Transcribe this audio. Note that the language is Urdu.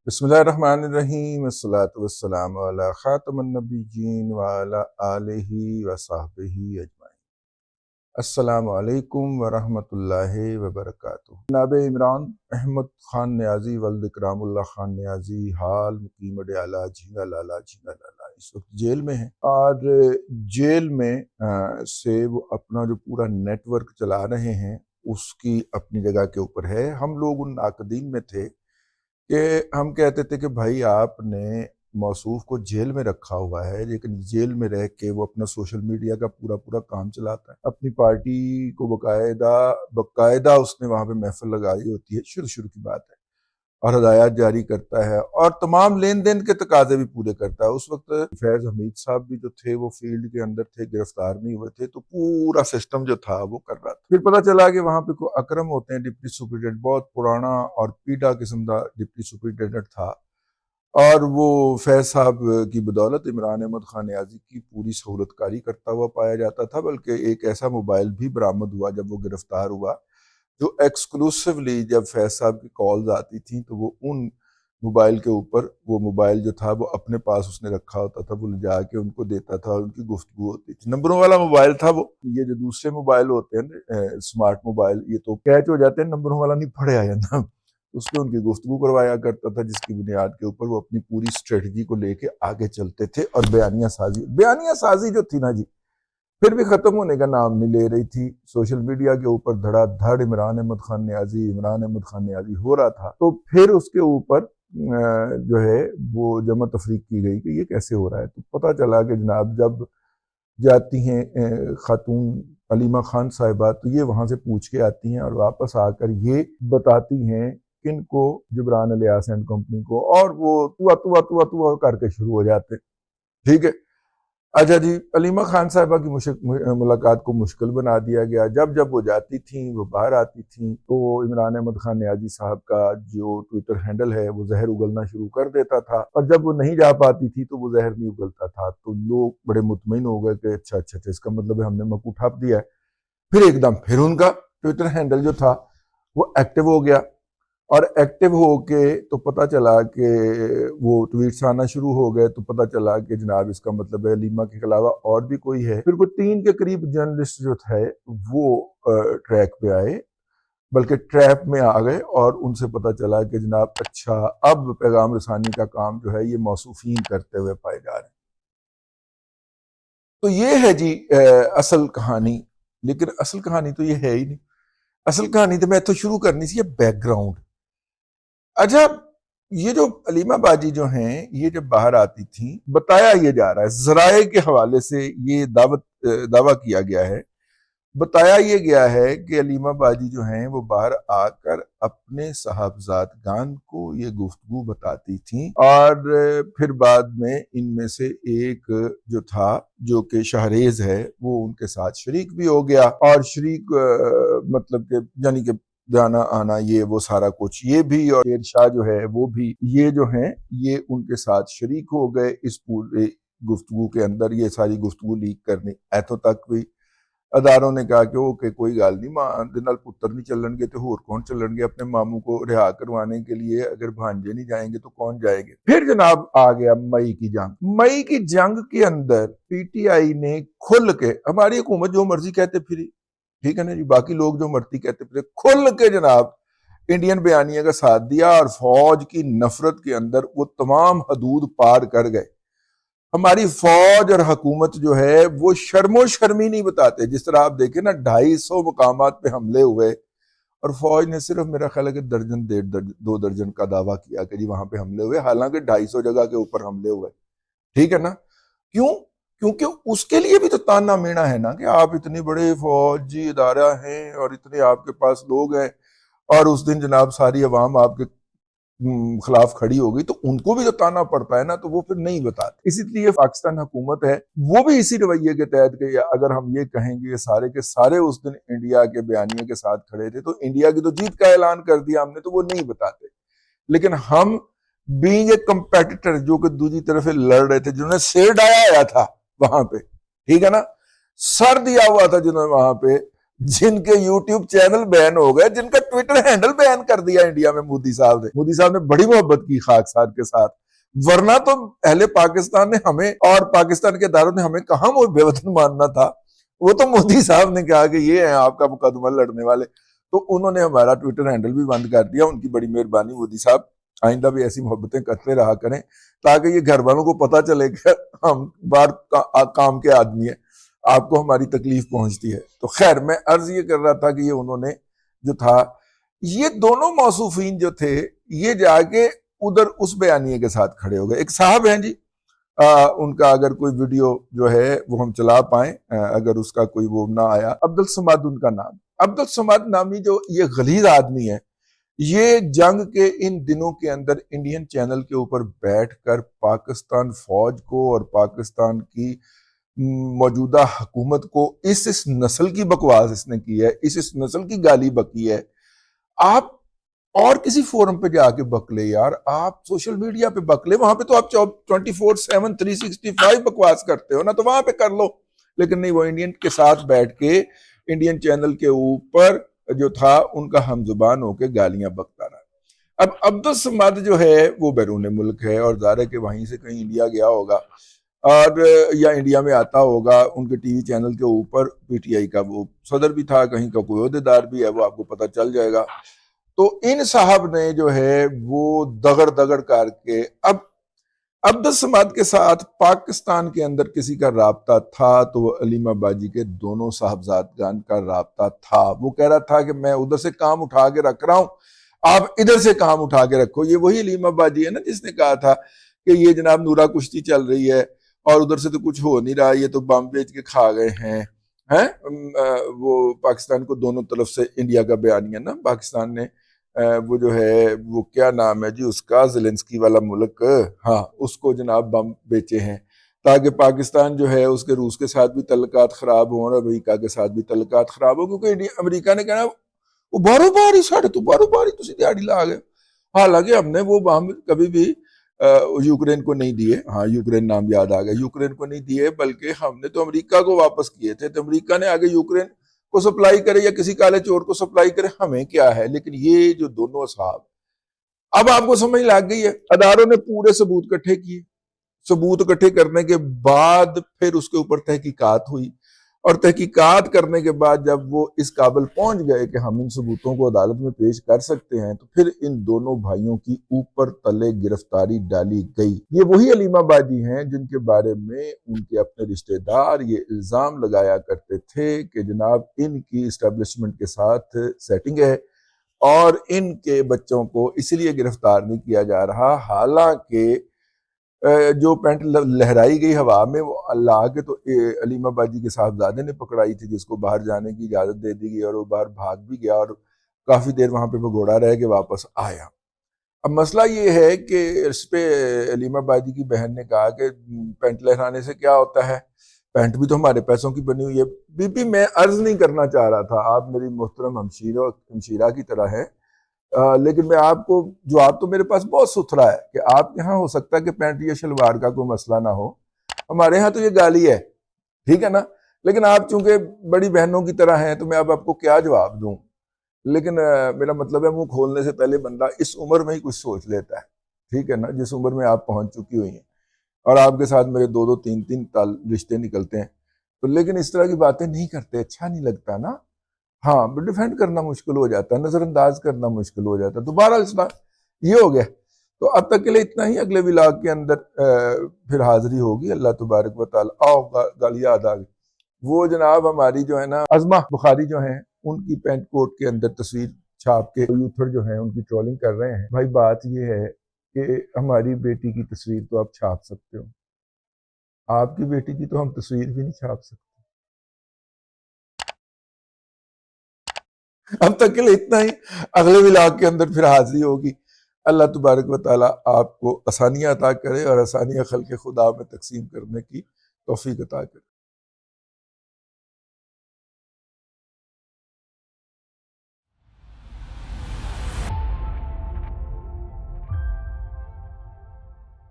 بسم اللہ الرحمن الرحیم والصلاة والسلام علی خاتم النبیین وعلی آلہ وصحبہ اجمعین۔ السلام علیکم ورحمۃ اللہ وبرکاتہ۔ جناب عمران احمد خان نیازی ولد اکرام اللہ خان نیازی حال مقیم اڈیالہ جھینگا لالا اس وقت جیل میں ہیں، اور جیل میں سے وہ اپنا جو پورا نیٹ ورک چلا رہے ہیں اس کی اپنی جگہ کے اوپر ہے۔ ہم لوگ ان ناقدین میں تھے کہ ہم کہتے تھے کہ بھائی آپ نے موصوف کو جیل میں رکھا ہوا ہے، لیکن جیل میں رہ کے وہ اپنا سوشل میڈیا کا پورا کام چلاتا ہے، اپنی پارٹی کو باقاعدہ اس نے وہاں پہ محفل لگائی ہوتی ہے، شروع کی بات ہے، اور ہدایات جاری کرتا ہے اور تمام لین دین کے تقاضے بھی پورے کرتا ہے۔ اس وقت فیض حمید صاحب بھی جو تھے وہ فیلڈ کے اندر تھے، گرفتار نہیں ہوئے تھے، تو پورا سسٹم جو تھا وہ کر رہا تھا۔ پھر پتہ چلا کہ وہاں پہ کوئی اکرم ہوتے ہیں ڈپٹی سپرنٹینڈنٹ، بہت پرانا اور پیڈا قسم کا ڈپٹی سپرنٹینڈنٹ تھا، اور وہ فیض صاحب کی بدولت عمران احمد خان نیازی کی پوری سہولت کاری کرتا ہوا پایا جاتا تھا، بلکہ ایک ایسا موبائل بھی برآمد ہوا جب وہ گرفتار ہوا جو ایکسکلوسیولی جب فیض صاحب کی کالز آتی تھیں تو وہ ان موبائل کے اوپر، وہ موبائل جو تھا وہ اپنے پاس اس نے رکھا ہوتا تھا، وہ لے جا کے ان کو دیتا تھا اور ان کی گفتگو ہوتی تھی۔ نمبروں والا موبائل تھا وہ، یہ جو دوسرے موبائل ہوتے ہیں اسمارٹ موبائل، یہ تو کیچ ہو جاتے ہیں، نمبروں والا نہیں پڑے آیا نا، اس پہ ان کی گفتگو کروایا کرتا تھا، جس کی بنیاد کے اوپر وہ اپنی پوری اسٹریٹجی کو لے کے آگے چلتے تھے، اور بیانیہ سازی جو تھی نا جی، پھر بھی ختم ہونے کا نام نہیں لے رہی تھی۔ سوشل میڈیا کے اوپر دھڑا دھڑ عمران احمد خان نیازی ہو رہا تھا، تو پھر اس کے اوپر جو ہے وہ جمع تفریق کی گئی کہ یہ کیسے ہو رہا ہے۔ تو پتہ چلا کہ جناب جب جاتی ہیں خاتون علیمہ خان صاحبہ، تو یہ وہاں سے پوچھ کے آتی ہیں اور واپس آ کر یہ بتاتی ہیں کن کو، جبران الیاس اینڈ کمپنی کو، اور وہ تو کر کے شروع ہو جاتے ہیں، ٹھیک ہے۔ اچھا جی، علیمہ خان صاحبہ کی ملاقات کو مشکل بنا دیا گیا۔ جب وہ جاتی تھیں، وہ باہر آتی تھیں، تو عمران احمد خان نیازی صاحب کا جو ٹویٹر ہینڈل ہے وہ زہر اگلنا شروع کر دیتا تھا، اور جب وہ نہیں جا پاتی تھی تو وہ زہر نہیں اگلتا تھا، تو لوگ بڑے مطمئن ہو گئے کہ اچھا اس کا مطلب ہے ہم نے مکو ٹھاپ دیا ہے۔ پھر ایک دم پھر ان کا ٹویٹر ہینڈل جو تھا وہ ایکٹیو ہو گیا، اور ایکٹیو ہو کے تو پتہ چلا کہ وہ ٹویٹس آنا شروع ہو گئے، تو پتہ چلا کہ جناب اس کا مطلب ہے علیمہ کے علاوہ اور بھی کوئی ہے۔ پھر کوئی 3 کے قریب جرنلسٹ جو تھے وہ ٹریک پہ آئے، بلکہ ٹریپ میں آ گئے، اور ان سے پتہ چلا کہ جناب اچھا اب پیغام رسانی کا کام جو ہے یہ موصوفین کرتے ہوئے پائے جا رہے ہیں۔ تو یہ ہے جی اصل کہانی، لیکن اصل کہانی تو یہ ہے ہی نہیں۔ اصل کہانی تو میں تو شروع کرنی سی بیک گراؤنڈ۔ اچھا، یہ جو علیمہ باجی جو ہیں، یہ جب باہر آتی تھیں، بتایا یہ جا رہا ہے، ذرائع کے حوالے سے یہ دعویٰ کیا گیا ہے، بتایا یہ گیا ہے کہ علیمہ باجی جو ہیں وہ باہر آ کر اپنے صاحبزادگان کو یہ گفتگو بتاتی تھیں، اور پھر بعد میں ان میں سے ایک جو تھا جو کہ شہریز ہے وہ ان کے ساتھ شریک بھی ہو گیا، اور شریک مطلب کہ یعنی کہ جانا آنا یہ وہ سارا کچھ یہ بھی، اور شیر شاہ جو ہے وہ بھی، یہ جو ہیں یہ ان کے ساتھ شریک ہو گئے اس پورے گفتگو کے اندر۔ یہ ساری گفتگو لیک کرنی ایتھوں تک بھی اداروں نے کہا کہ اوکے کوئی گل نہیں، ماں دے نال پتر نہیں چلن گے تو ہور کون چلن گے اپنے ماموں کو رہا کروانے کے لیے، اگر بھانجے نہیں جائیں گے تو کون جائیں گے۔ پھر جناب آ گیا مئی کی جنگ کے اندر پی ٹی آئی نے کھل کے، ہماری حکومت جو مرضی کہتے پھری، ٹھیک ہے نا جی، باقی لوگ جو مرضی کہتے پھرے، کھل کے جناب انڈین بیانیہ کا ساتھ دیا، اور فوج کی نفرت کے اندر وہ تمام حدود پار کر گئے۔ ہماری فوج اور حکومت جو ہے وہ شرم و شرمی نہیں بتاتے، جس طرح آپ دیکھیں نا 250 مقامات پہ حملے ہوئے، اور فوج نے صرف میرا خیال ہے کہ درجن 2 درجن کا دعویٰ کیا کہ جی وہاں پہ حملے ہوئے، حالانکہ 250 جگہ کے اوپر حملے ہوئے، ٹھیک ہے نا۔ کیوں؟ کیونکہ اس کے لیے بھی تو تانا مینا ہے نا کہ آپ اتنی بڑے فوجی ادارہ ہیں اور اتنے آپ کے پاس لوگ ہیں، اور اس دن جناب ساری عوام آپ کے خلاف کھڑی ہو گئی، تو ان کو بھی تو تانا پڑتا ہے نا، تو وہ پھر نہیں بتاتے۔ اسی لیے پاکستان حکومت ہے وہ بھی اسی رویے کے تحت کہ اگر ہم یہ کہیں گے سارے کے سارے اس دن انڈیا کے بیانیے کے ساتھ کھڑے تھے تو انڈیا کی تو جیت کا اعلان کر دیا ہم نے، تو وہ نہیں بتاتے۔ لیکن ہم بینگ اے کمپیٹیٹر جو کہ دوسری طرف لڑ رہے تھے، جنہوں نے سر ڈایا ہوا تھا وہاں پہ، ٹھیک ہے نا، سر دیا ہوا تھا جنہوں نے وہاں پہ، جن کے یوٹیوب چینل بین ہو گئے، جن کا ٹویٹر ہینڈل بین کر دیا انڈیا میں مودی صاحب نے بڑی محبت کی خاکسار کے ساتھ، ورنہ تو اہل پاکستان نے ہمیں اور پاکستان کے اداروں نے ہمیں کہاں وہ بے وطن ماننا تھا۔ وہ تو مودی صاحب نے کہا کہ یہ ہیں آپ کا مقدمہ لڑنے والے، تو انہوں نے ہمارا ٹویٹر ہینڈل بھی بند کر دیا۔ ان کی بڑی مہربانی، مودی صاحب آئندہ بھی ایسی محبتیں کرتے رہا کریں تاکہ یہ گھر والوں کو پتہ چلے کہ ہم بار کام کے آدمی ہیں، آپ کو ہماری تکلیف پہنچتی ہے۔ تو خیر، میں عرض یہ کر رہا تھا کہ یہ انہوں نے جو تھا، یہ دونوں موصوفین جو تھے یہ جا کے ادھر اس بیانیے کے ساتھ کھڑے ہو گئے۔ ایک صاحب ہیں جی، ان کا اگر کوئی ویڈیو جو ہے وہ ہم چلا پائیں، اگر اس کا کوئی وہ نہ آیا، عبدالصمد ان کا نام، عبدالصمد نامی جو یہ غلیظ آدمی ہے، یہ جنگ کے ان دنوں کے اندر انڈین چینل کے اوپر بیٹھ کر پاکستان فوج کو اور پاکستان کی موجودہ حکومت کو اس نسل کی بکواس اس نے کی ہے، اس نسل کی گالی بکی ہے۔ آپ اور کسی فورم پہ جا کے بکلے یار، آپ سوشل میڈیا پہ بکلے، وہاں پہ تو آپ 24/7 365 بکواس کرتے ہو نا، تو وہاں پہ کر لو، لیکن نہیں، وہ انڈین کے ساتھ بیٹھ کے انڈین چینل کے اوپر جو تھا ان کا ہم زبان ہو کے گالیاں بکتا رہا۔ اب عبدالصمد جو ہے وہ بیرون ملک ہے، اور ظاہر ہے کہ وہیں سے کہیں انڈیا گیا ہوگا اور یا انڈیا میں آتا ہوگا، ان کے ٹی وی چینل کے اوپر پی ٹی آئی کا وہ صدر بھی تھا، کہیں کا کوئی عہدیدار بھی ہے، وہ آپ کو پتہ چل جائے گا۔ تو ان صاحب نے جو ہے وہ دگڑ دگڑ کر کے، اب عبدالصمد کے ساتھ پاکستان کے اندر کسی کا رابطہ تھا تو وہ علیمہ باجی کے دونوں صاحبزادگان کا رابطہ تھا۔ وہ کہہ رہا تھا کہ میں ادھر سے کام اٹھا کے رکھ رہا ہوں، آپ ادھر سے کام اٹھا کے رکھو۔ یہ وہی علیمہ باجی ہے نا جس نے کہا تھا کہ یہ جناب نورا کشتی چل رہی ہے اور ادھر سے تو کچھ ہو نہیں رہا، یہ تو بم بیچ کے کھا گئے ہیں۔ وہ پاکستان کو دونوں طرف سے انڈیا کا بیانیہ نا، پاکستان نے وہ جو ہے وہ کیا نام ہے جی اس کا، زیلنسکی والا ملک، ہاں، اس کو جناب بم بیچے ہیں تاکہ پاکستان جو ہے اس کے روس کے ساتھ بھی تعلقات خراب ہوں اور امریکہ کے ساتھ بھی تعلقات خراب ہوں، کیونکہ امریکہ نے کہنا وہ بارو باری ساڑھے تو بارو باری تسی دیہڑی لا گئے۔ حالانکہ ہم نے وہ بم کبھی بھی یوکرین کو نہیں دیے، ہاں یوکرین نام یاد آ گیا، یوکرین کو نہیں دیے، بلکہ ہم نے تو امریکہ کو واپس کیے تھے۔ تو امریکہ نے آگے یوکرین کو سپلائی کرے یا کسی کالے چور کو سپلائی کرے، ہمیں کیا ہے۔ لیکن یہ جو دونوں صاحب، اب آپ کو سمجھ لگ گئی ہے، اداروں نے پورے ثبوت اکٹھے کیے، ثبوت اکٹھے کرنے کے بعد پھر اس کے اوپر تحقیقات ہوئی، اور تحقیقات کرنے کے بعد جب وہ اس قابل پہنچ گئے کہ ہم ان ثبوتوں کو عدالت میں پیش کر سکتے ہیں، تو پھر ان دونوں بھائیوں کی اوپر تلے گرفتاری ڈالی گئی۔ یہ وہی علیمہ باجی ہیں جن کے بارے میں ان کے اپنے رشتہ دار یہ الزام لگایا کرتے تھے کہ جناب ان کی اسٹیبلشمنٹ کے ساتھ سیٹنگ ہے اور ان کے بچوں کو اس لیے گرفتار نہیں کیا جا رہا، حالانکہ جو پینٹ لہرائی گئی ہوا میں وہ اللہ کے تو علیمہ باجی کے صاحبزادے نے پکڑائی تھی، جس کو باہر جانے کی اجازت دے دی گئی اور وہ باہر بھاگ بھی گیا اور کافی دیر وہاں پہ بھگوڑا رہ کے واپس آیا۔ اب مسئلہ یہ ہے کہ اس پہ علیمہ باجی کی بہن نے کہا کہ پینٹ لہرانے سے کیا ہوتا ہے، پینٹ بھی تو ہمارے پیسوں کی بنی ہوئی ہے۔ بی بی میں عرض نہیں کرنا چاہ رہا تھا، آپ میری محترم ہمشیرہ کی طرح ہے، لیکن میں آپ کو جواب تو میرے پاس بہت ستھرا ہے کہ آپ یہاں ہو سکتا ہے کہ پینٹ یا شلوار کا کوئی مسئلہ نہ ہو، ہمارے ہاں تو یہ گالی ہے، ٹھیک ہے نا، لیکن آپ چونکہ بڑی بہنوں کی طرح ہیں تو میں اب آپ کو کیا جواب دوں۔ لیکن میرا مطلب ہے منہ کھولنے سے پہلے بندہ اس عمر میں ہی کچھ سوچ لیتا ہے، ٹھیک ہے نا، جس عمر میں آپ پہنچ چکی ہوئی ہیں اور آپ کے ساتھ میرے 2 3 رشتے نکلتے ہیں، تو لیکن اس طرح کی باتیں نہیں کرتے، اچھا نہیں لگتا نا، ہاں ڈیفینڈ کرنا مشکل ہو جاتا ہے، نظر انداز کرنا مشکل ہو جاتا ہے۔ تو بہرحال اس بات یہ ہو گیا، تو اب تک کے لیے اتنا ہی، اگلے ولاگ کے اندر پھر حاضری ہوگی اللہ تبارک و تعالی۔ گالی یاد آ گئی، وہ جناب ہماری جو ہے نا عظمہ بخاری جو ہیں، ان کی پینٹ کوٹ کے اندر تصویر چھاپ کے یوتھر جو ہیں ان کی ٹرولنگ کر رہے ہیں۔ بھائی بات یہ ہے کہ ہماری بیٹی کی تصویر تو آپ چھاپ سکتے ہو، آپ کی بیٹی کی تو ہم تصویر بھی نہیں چھاپ سکتے۔ اب تک کے لیے اتنا ہی، اگلے ولاگ کے اندر پھر حاضری ہوگی۔ اللہ تبارک و تعالیٰ آپ کو آسانیاں عطا کرے اور آسانیاں خلق خدا میں تقسیم کرنے کی توفیق عطا کرے۔